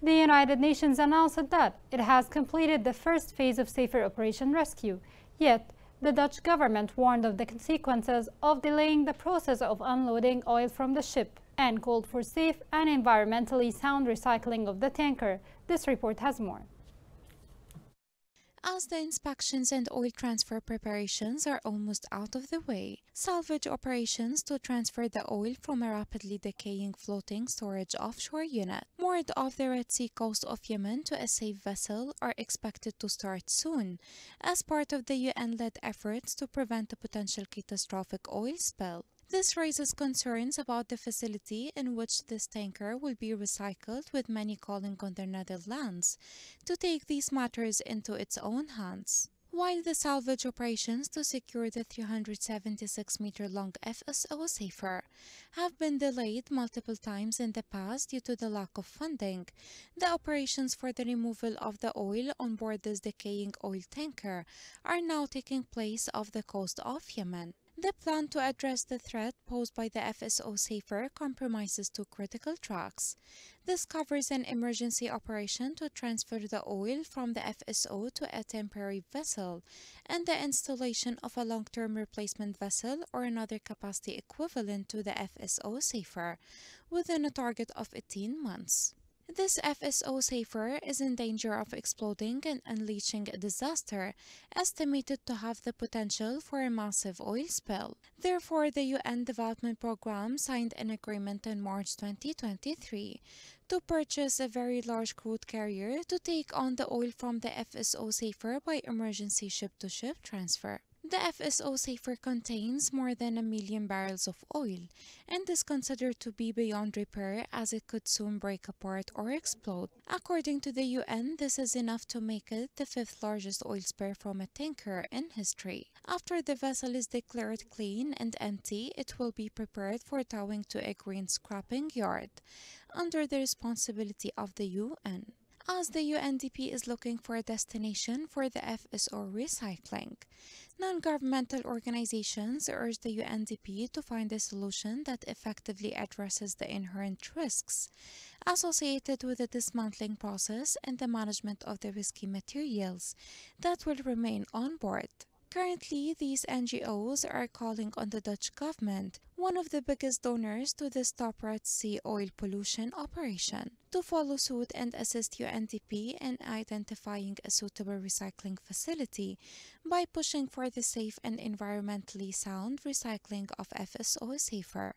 The United Nations announced that it has completed the first phase of Safer Operation Rescue, yet the Dutch government warned of the consequences of delaying the process of unloading oil from the ship and called for safe and environmentally sound recycling of the tanker. This report has more. As the inspections and oil transfer preparations are almost out of the way, salvage operations to transfer the oil from a rapidly decaying floating storage offshore unit moored off the Red Sea coast of Yemen to a safe vessel are expected to start soon, as part of the UN-led efforts to prevent a potential catastrophic oil spill. This raises concerns about the facility in which this tanker will be recycled, with many calling on the Netherlands to take these matters into its own hands. While the salvage operations to secure the 376-meter-long FSO Safer have been delayed multiple times in the past due to the lack of funding, the operations for the removal of the oil on board this decaying oil tanker are now taking place off the coast of Yemen. The plan to address the threat posed by the FSO Safer compromises two critical tracks. This covers an emergency operation to transfer the oil from the FSO to a temporary vessel and the installation of a long-term replacement vessel or another capacity equivalent to the FSO Safer within a target of 18 months. This FSO Safer is in danger of exploding and unleashing a disaster estimated to have the potential for a massive oil spill. Therefore, the UN Development Programme signed an agreement in March 2023 to purchase a very large crude carrier to take on the oil from the FSO Safer by emergency ship-to-ship transfer. The FSO Safer contains more than 1 million barrels of oil and is considered to be beyond repair, as it could soon break apart or explode. According to the UN, this is enough to make it the 5th largest oil spill from a tanker in history. After the vessel is declared clean and empty, it will be prepared for towing to a green scrapping yard under the responsibility of the UN, as the UNDP is looking for a destination for the FSO recycling. Non-governmental organizations urge the UNDP to find a solution that effectively addresses the inherent risks associated with the dismantling process and the management of the risky materials that will remain on board. Currently, these NGOs are calling on the Dutch government, one of the biggest donors to the Stop Red Sea oil pollution operation, to follow suit and assist UNDP in identifying a suitable recycling facility by pushing for the safe and environmentally sound recycling of FSO Safer.